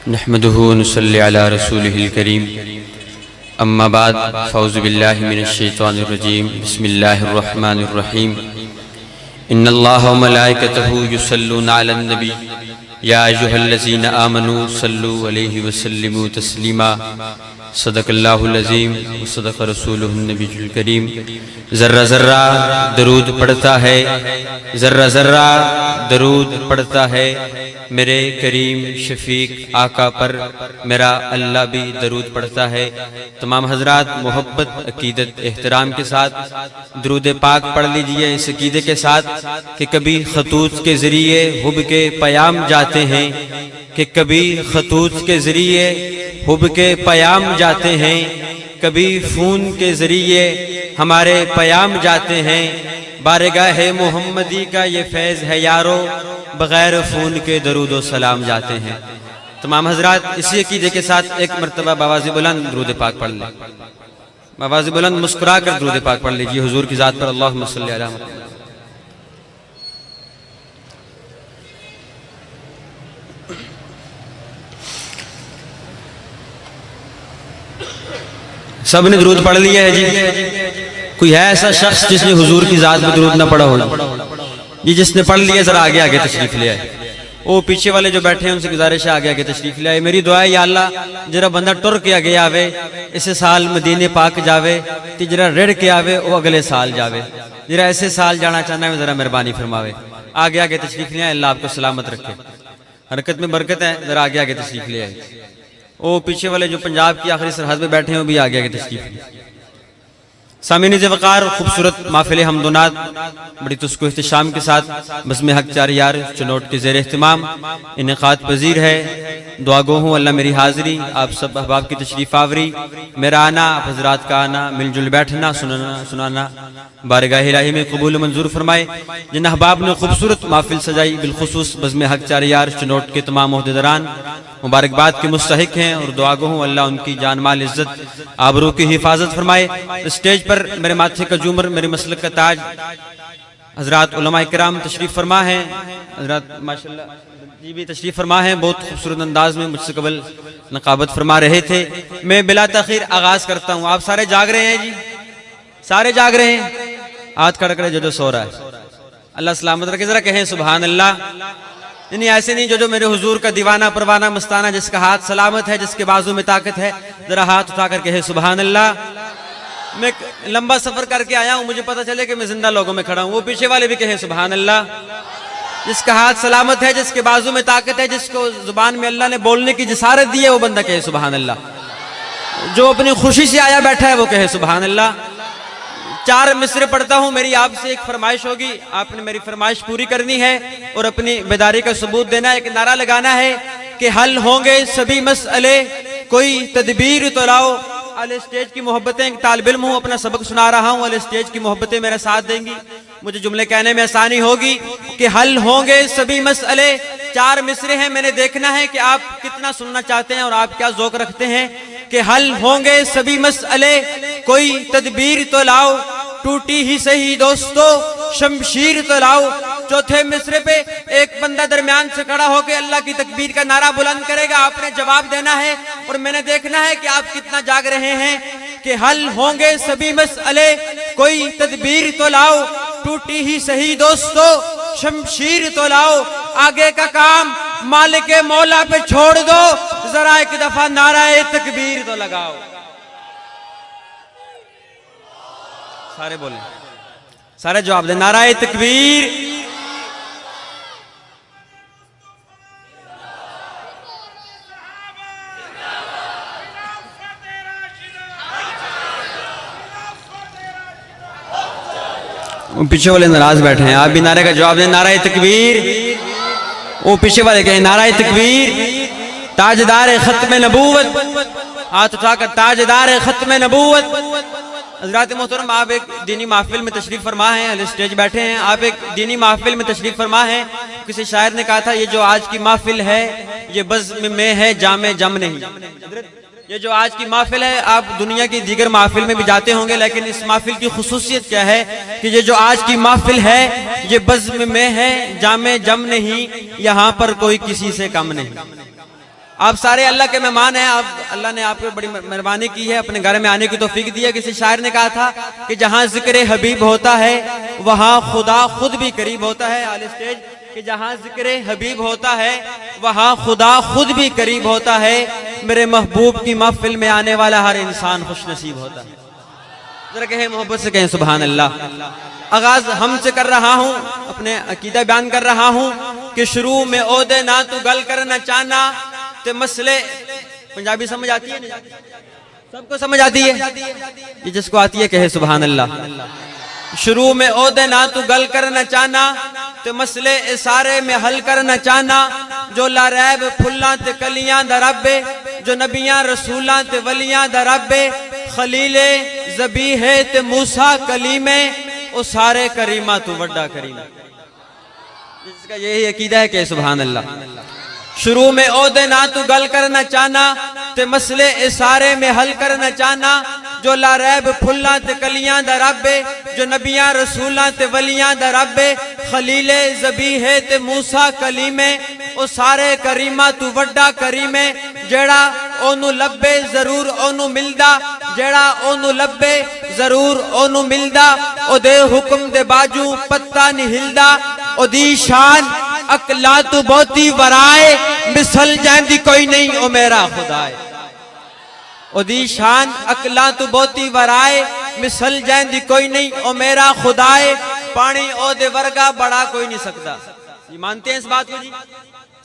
नहमदुहु व नुसल्ली अला रसूलिहिल करीम। अम्मा बाद फ़ौज़ु बिल्लाहि मिनश शैतानिर रजीम। बिस्मिल्लाहिर रहमानिर रहीम। इन्नल्लाहा व मलाइकतहु युसल्लूना अलन नबी या अय्युहल्लज़ीना आमनू सल्लु अलैहि व सल्लिमू तस्लीमा। सदक़ल्लाहुल अज़ीम व सदक़ रसूलुहुन नबियुल करीम। ज़र्रा ज़र्रा दरूद पढ़ता है, ज़र्रा ज़र्रा दरूद पढ़ता है मेरे करीम शफीक आका पर, मेरा अल्लाह भी दरूद पढ़ता है। तमाम हजरात मोहब्बत अकीदत एहतराम के साथ दरूद पाक पढ़ लीजिए, इस अकीदे के साथ कि कभी खतूत के ज़रिए हुब के पयाम जाते हैं, कि कभी खतूत के ज़रिए हुब के पयाम जाते हैं, कभी फ़ोन के ज़रिए हमारे पयाम जाते हैं। बारगाह मोहम्मदी का ये फैज़ है यारो, बग़ैर फ़ोन के दरूद व सलाम जाते हैं। तमाम हजरात इसी अकीदे के साथ एक मरतबा बावाज़ बुलंद दरूद पाक पढ़ लें। बावाज़ बुलंद मुस्कुरा कर दरूद पाक पढ़ लीजिए हुजूर की ज़ात पर। अल्लाहुम्मा सल्ली अला मुहम्मद। सब ने दरूद पढ़ लिया है जी। कोई है ऐसा शख्स जिसने हुजूर की ज़ात पर दरूद ना पढ़ा हो? ये जिसने पढ़ लिया जरा आगे आगे तशरीफ ले आए। वो पीछे वाले जो बैठे हैं उनसे गुजारिश है आगे आगे तशरीफ ले आए। मेरी दुआ है या अल्लाह जरा बंदा टुर के आगे आवे, इस साल मदीने पाक जावे, तो जरा रेड़ के आवे वो अगले साल जावे। जरा ऐसे साल जाना चाहना है, जरा मेहरबानी फरमावे। आगे आगे तशरीफ ले आए, अल्लाह आपको सलामत रखे। हरकत में बरकत है, जरा आगे आगे तशरीफ ले आए। वो पीछे वाले जो पंजाब की आखिरी सरहद पे बैठे हैं वो भी आगे आगे तशरीफ। सामीन ज़वक़ार खूबसूरत महफ़िल हमदुनात बड़ी तुस्को इख्तिशाम के साथ बज़्म हक़ 4 यार चुनौट के ज़ेर एहतिमाम इनेक़ात पज़ीर है। दुआ गो हूँ अल्लाह मेरी हाज़िरी, आप सब अहबाब की तशरीफ़ आवरी, मेरा आना, आप हज़रात का आना, मिलजुल बैठना सुनाना बारगाह इलाही में कबूल मंजूर फरमाए। जिन अहबाब ने खूबसूरत महफ़िल सजाई, बिलखुसूस बज़्म हक़ 4 यार चुनौट के तमाम ओहदेदारान मुबारकबाद के मुस्तहिक हैं और दुआ गो हूँ अल्लाह उनकी जान माल इज़्ज़त आबरू की हिफाजत फरमाए। स्टेज पर मेरे माथे का झूमर, मेरे मसलक का ताज हजरात उलमा इकराम तशरीफ फरमा है। हजरात माशाल्लाह जी भी तशरीफ फरमा है, बहुत खूबसूरत अंदाज में मुझसे कबल नकाबत फरमा रहे थे। मैं बिला तखीर आगाज करता हूँ। आप सारे जाग रहे हैं जी? सारे जाग रहे हैं? हाथ खड़ा करे जो सो रहा है, अल्लाह सलामत रखे। जरा कहें सुभान अल्लाह। नहीं ऐसे नहीं, जो मेरे हुजूर का दीवाना परवाना मस्ताना, जिसका हाथ सलामत है, जिसके बाजू में ताकत है, जरा हाथ उठा कर कहे सुभान अल्लाह। मैं लंबा सफर करके आया हूं, मुझे पता चले कि मैं जिंदा लोगों में खड़ा हूं। वो पीछे वाले भी कहें सुभान अल्लाह। जिसका हाथ सलामत है, जिसके बाजू में ताकत है, जिसको जुबान में अल्लाह ने बोलने की जिसारत दी है, वो बंदा कहे सुभान अल्लाह। जो अपनी खुशी से आया बैठा है वो कहे सुभान अल्लाह। 4 मिसरे पढ़ता हूं, मेरी आपसे एक फरमाइश होगी, आपने मेरी फरमाइश पूरी करनी है और अपनी बेदारी का सबूत देना है। एक नारा लगाना है कि हल होंगे सभी मसले, कोई तदबीर तो लाओ। अल स्टेज की मोहब्बतें, एक तालिब इल्म हूं, अपना सबक सुना रहा हूं, अल स्टेज की मोहब्बतें मेरा साथ देंगी, मुझे जुमले कहने में आसानी होगी। कि हल होंगे सभी मसले, 4 मिसरे हैं, मैंने देखना है कि आप कितना सुनना चाहते हैं और आप क्या ज़ौक़ रखते हैं। कि हल होंगे सभी मसले, कोई तदबीर तो लाओ, टूटी ही सही दोस्तों शमशीर तो लाओ। चौथे मिसरे पे एक बंदा दरमियान से खड़ा होकर अल्लाह की तकबीर का नारा बुलंद करेगा, आपने जवाब देना है और मैंने देखना है कि आप कितना जाग रहे हैं। कि हल होंगे सभी मसले, कोई तदबीर तो लाओ, टूटी ही सही दोस्तों शमशीर तो लाओ। आगे का काम मालिक मौला पे छोड़ दो, जरा एक दफा नाराए तकबीर तो लगाओ। सारे बोले, सारे जवाब दे, नाराए तकबीर। पीछे वाले नाराज बैठे हैं, आप भी नारे का जवाब दें, नाराए तकबीर। वो पीछे वाले कहें नाराए तकबीर। ताजदार खत्म नबूवत, हाथ उठाकर ताजदार खत्म नबूवत। हज़रात मोहतरम, आप एक दीनी महफिल में तशरीफ फरमा हैं, अल स्टेज बैठे हैं, आप एक दीनी महफिल में तशरीफ फरमा हैं। किसी शायर ने कहा था ये जो आज की महफिल है ये बज़्म में है जामे जम नहीं। ये जो आज की महफिल है, आप दुनिया की दीगर महफिल में भी जाते होंगे, लेकिन इस महफिल की खुसूसियत क्या है कि ये जो आज की महफिल है ये बज़्म में है जामे जम नहीं, यहाँ पर कोई किसी से कम नहीं। आप सारे अल्लाह के मेहमान हैं। आप अल्लाह ने आप पे बड़ी मेहरबानी की है, अपने घर में आने की तौफीक दी है। किसी शायर ने कहा था कि जहां जिक्र हबीब होता है वहां खुदा खुद भी करीब होता है। आले स्टेज कि जहां जिक्र हबीब होता है वहां खुदा खुद भी करीब होता है। मेरे महबूब की महफिल में आने वाला हर इंसान खुशनसीब होता है। जरा कहें मोहब्बत से, कहें सुभान अल्लाह। आगाज हमसे कर रहा हूं, अपने अकीदा बयान कर रहा हूं कि शुरू में ओदे ना तू गल करना चाहना ते मसले। पंजाबी समझ आती है? सबको समझ आती है? ये जिसको आती है कहे सुभान अल्लाह। शुरू में ओदे ना तू गल करना चाहना ते मसले सारे में हल करना चाहना। जो लारैब फुल्लां ते कलियां दा रब्बे, जो नबियां रसूलां ते वलियां दा रब्बे, खलीले ज़बीहे ते मूसा कलीमे, ओ सारे करीमा तू वड्डा करीम। जिसका यही अकीदा है कि सुभान अल्लाह। शुरू में ओदे ना तू गल करना चाहना ते मसले सारे में हल करना चाहना। जो लारैब फुल्लां ते कलियां दा रब्बे, जो नबियां रसूलां ते वलियां दा रब्बे, खलीले ज़बीहे ते मूसा कलीमे, ओ सारे करीमा तू वड्डा करीमे। जेड़ा ओनू लब्बे जरूर ओनू मिलदा, जेड़ा ओनू लब्बे जरूर ओनू मिलदा। ओदे हुक्म दे बाजू पत्ता नहीं हिलदा। ओदी शान अकला तू बहुती वराए, मिसल जांदी कोई नहीं ओ मेरा खुदाए। ओदी शान अकला तू बहुती वराए, मिसल जांदी कोई नहीं ओ मेरा खुदाए। पानी ओदे वर्गा बड़ा कोई नहीं सकता। ये मानते हैं इस बात को जी?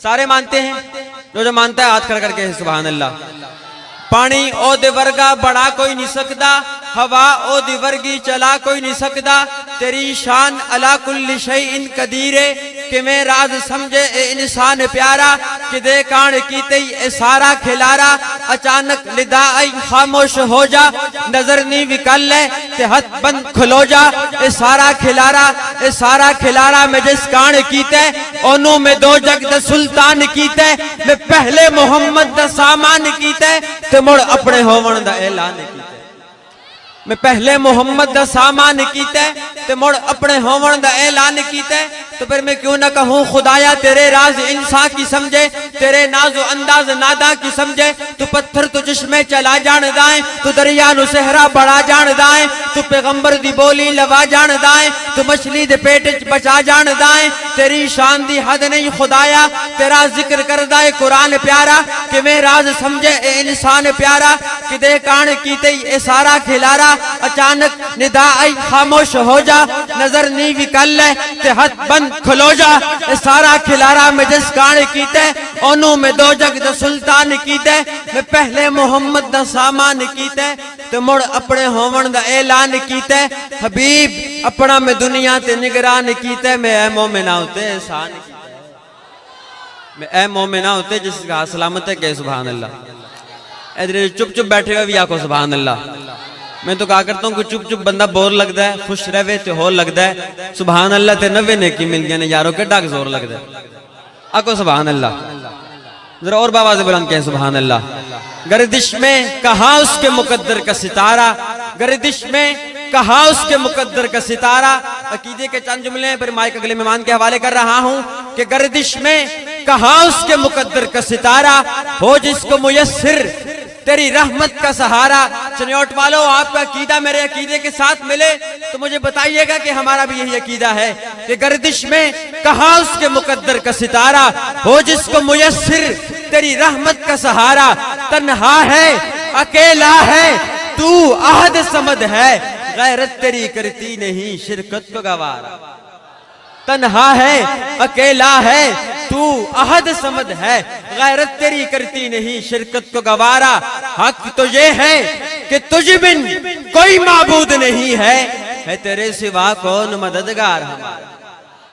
सारे मानते हैं? जो मानता है हाथ खड़ा करके सुभान अल्लाह। पानी ओदे वर्गा बड़ा कोई नहीं सकता, हवा ओदी वर्गी चला कोई नहीं सकता। तेरी शान अला कुल्ली शैइन कदीरे, कि मैं राज समझे ए इंसान प्यारा। कि दे कान कीते ए सारा खिलारा, अचानक निदा आई खामोश हो जा। नजर नी विकल ले ते हाथ बंद खुलो जा। ए सारा खिलारा, ए सारा खिलारा में जिस कान कीते, ओनू में दो जग दा सुल्तान कीते। मैं पहले मोहम्मद दा सामान कीते ते मुड़ अपने होवन दा ऐलान कीते। मैं पहले मोहम्मद दा सामान कीते ते मुड़ अपने होवन दा ऐलान कीते। तो फिर मैं क्यों ना कहूं खुदाया तेरे राज इंसान की समझे, तेरे नाजो अंदाज नादा की समझे। तू पत्थर तू जिस्मे चला जान दाए, तू दरिया नु सहरा बड़ा जान दाए। तू पैगंबर दी बोली लवा जान दाए, तू मछली दे पेट च बचा जान दाए। तेरी शान दी हद नहीं खुदाया, तेरा जिक्र कर दाए कुरान प्यारा। कि मैं राज समझे ए इंसान प्यारा, कि दे कान कीते ए सारा खिलारा। अचानक निदा आई खामोश हो जा, नजर नी विकल ले ते हाथ बंद खुलो जा। ए सारा खिलारा में जिस कान कीते, ओनू में दो जग दा सुल्तान कीते। मैं पहले मोहम्मद दा सामान कीते ते मुड़ अपने होवन दा ऐलान कीते। हबीब अपना में दुनिया ते निगरान कीते। मैं ए मोमिना होते एहसान कीते, मैं ए मोमिना होते जिसका सलामत है के सुभान अल्लाह। इधर चुप चुप बैठे हुए भी आको सुभान अल्लाह। मैं तो कहा करता हूँ कि चुप चुप बंदा बोर लगता है, खुश रहे तो होर लगता है। सुभान अल्लाह ते 90 नेकी मिल गया ने यारों के डाक जोर लगता है। आको सुभान अल्लाह। जरा और बाबा से बुलंद कहें सुभान अल्लाह। गर्दिश में कहा उसके मुकद्दर का सितारा, गर्दिश में कहा उसके मुकद्दर का सितारा। अकीदे के चंद जुमले हैं, फिर माइक अगले मेहमान के हवाले कर रहा हूँ। कि गर्दिश में कहा उसके मुकद्दर का सितारा, हो जिसको मुयस्सिर तेरी रहमत का सहारा। चनियोट वालों, आपका अकीदा मेरे अकीदे के साथ मिले तो मुझे बताइएगा कि हमारा भी यही अकीदा है कि गर्दिश में कहा उसके मुकद्दर का सितारा, हो जिसको मुयस्सिर तेरी रहमत का सहारा। तन्हा है अकेला है तू अहद समद है, गैरत तेरी करती नहीं शिरकत को गवारा। तन्हा है अकेला है तू अहद समद है, गैरत तेरी करती नहीं शिरकत को गवारा। हक तो ये है कि तुझ बिन कोई माबूद नहीं है तेरे सिवा कौन मददगार हमारा।